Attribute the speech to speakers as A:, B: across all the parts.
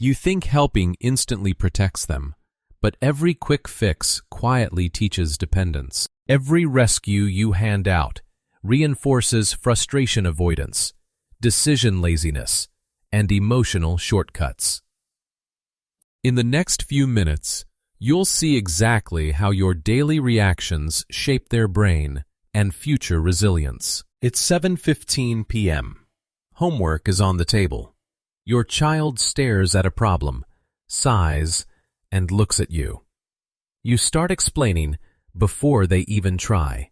A: You think helping instantly protects them, but every quick fix quietly teaches dependence. Every rescue you hand out reinforces frustration avoidance, decision laziness, and emotional shortcuts. In the next few minutes, you'll see exactly how your daily reactions shape their brain and future resilience. It's 7:15 p.m. Homework is on the table. Your child stares at a problem, sighs, and looks at you. You start explaining before they even try.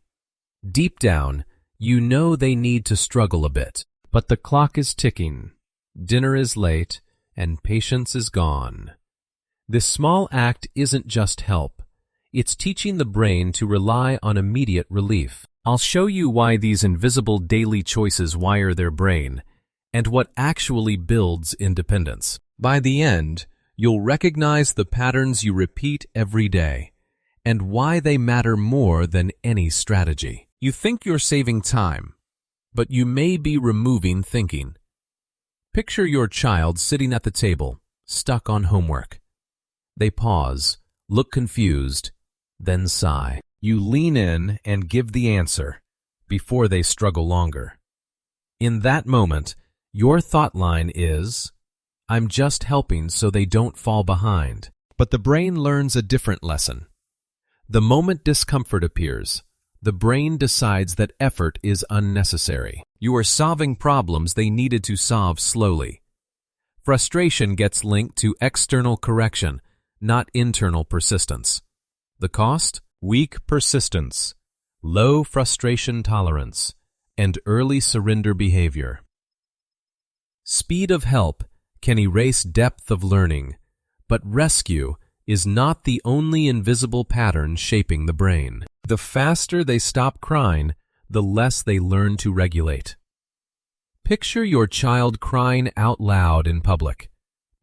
A: Deep down, you know they need to struggle a bit, but the clock is ticking, dinner is late, and patience is gone. This small act isn't just help. It's teaching the brain to rely on immediate relief. I'll show you why these invisible daily choices wire their brain and what actually builds independence. By the end, you'll recognize the patterns you repeat every day and why they matter more than any strategy. You think you're saving time, but you may be removing thinking. Picture your child sitting at the table, stuck on homework. They pause, look confused, then sigh. You lean in and give the answer before they struggle longer. In that moment, your thought line is, "I'm just helping so they don't fall behind." But the brain learns a different lesson. The moment discomfort appears, the brain decides that effort is unnecessary. You are solving problems they needed to solve slowly. Frustration gets linked to external correction, not internal persistence. The cost? Weak persistence, low frustration tolerance, and early surrender behavior. Speed of help can erase depth of learning, but rescue is not the only invisible pattern shaping the brain. The faster they stop crying, the less they learn to regulate. Picture your child crying out loud in public.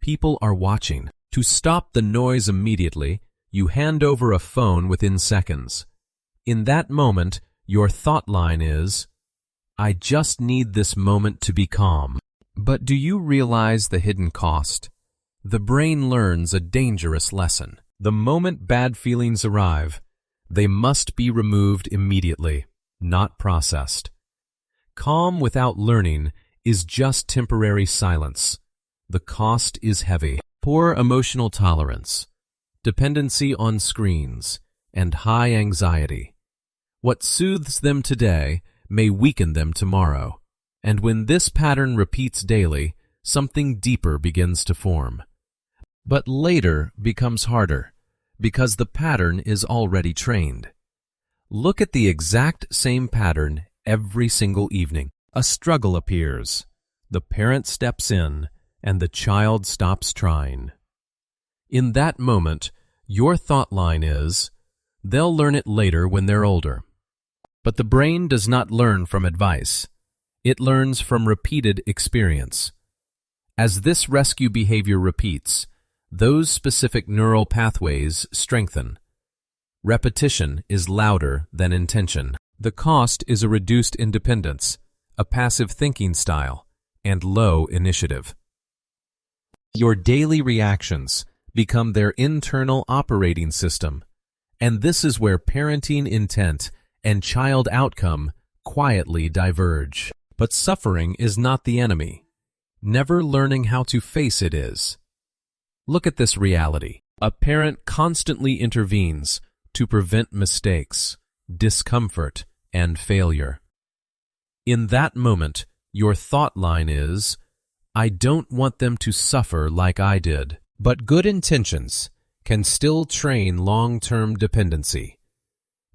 A: People are watching. To stop the noise immediately, you hand over a phone within seconds. In that moment, your thought line is, "I just need this moment to be calm." But do you realize the hidden cost? The brain learns a dangerous lesson. The moment bad feelings arrive, they must be removed immediately, not processed. Calm without learning is just temporary silence. The cost is heavy. Poor emotional tolerance, dependency on screens, and high anxiety. What soothes them today may weaken them tomorrow. And when this pattern repeats daily, something deeper begins to form. But later becomes harder, because the pattern is already trained. Look at the exact same pattern every single evening. A struggle appears. The parent steps in, and the child stops trying. In that moment, your thought line is, "They'll learn it later when they're older." But the brain does not learn from advice. It learns from repeated experience. As this rescue behavior repeats, those specific neural pathways strengthen. Repetition is louder than intention. The cost is a reduced independence, a passive thinking style, and low initiative. Your daily reactions become their internal operating system, and this is where parenting intent and child outcome quietly diverge. But suffering is not the enemy. Never learning how to face it is. Look at this reality. A parent constantly intervenes to prevent mistakes, discomfort, and failure. In that moment, your thought line is, "I don't want them to suffer like I did." But good intentions can still train long-term dependency.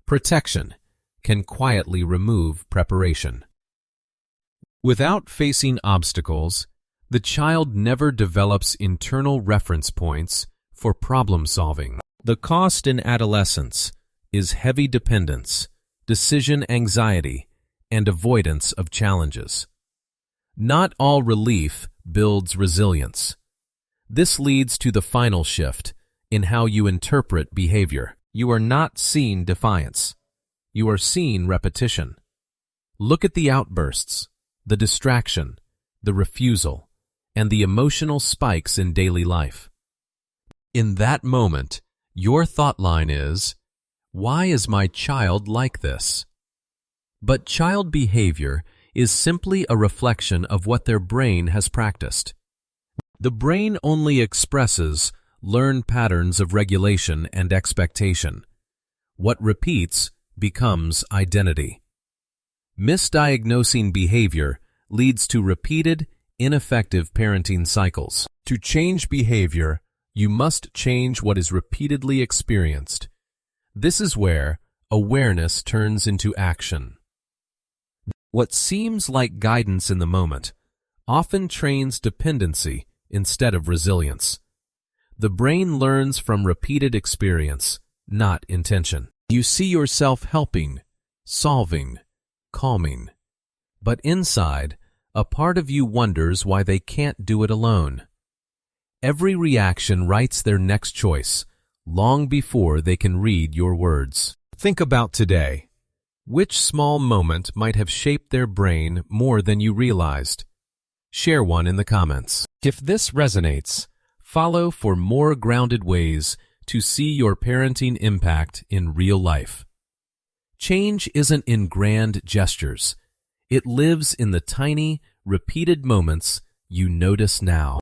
A: Protection can quietly remove preparation. Without facing obstacles, the child never develops internal reference points for problem solving. The cost in adolescence is heavy dependence, decision anxiety, and avoidance of challenges. Not all relief builds resilience. This leads to the final shift in how you interpret behavior. You are not seeing defiance. You are seeing repetition. Look at the outbursts, the distraction, the refusal, and the emotional spikes in daily life. In that moment, your thought line is, "Why is my child like this?" But child behavior is simply a reflection of what their brain has practiced. The brain only expresses learned patterns of regulation and expectation. What repeats becomes identity. Misdiagnosing behavior leads to repeated, ineffective parenting cycles. To change behavior, you must change what is repeatedly experienced. This is where awareness turns into action. What seems like guidance in the moment often trains dependency instead of resilience. The brain learns from repeated experience, not intention. You see yourself helping, solving, calming. But inside, a part of you wonders why they can't do it alone. Every reaction writes their next choice, long before they can read your words. Think about today. Which small moment might have shaped their brain more than you realized? Share one in the comments. If this resonates, follow for more grounded ways to see your parenting impact in real life. Change isn't in grand gestures. It lives in the tiny, repeated moments you notice now.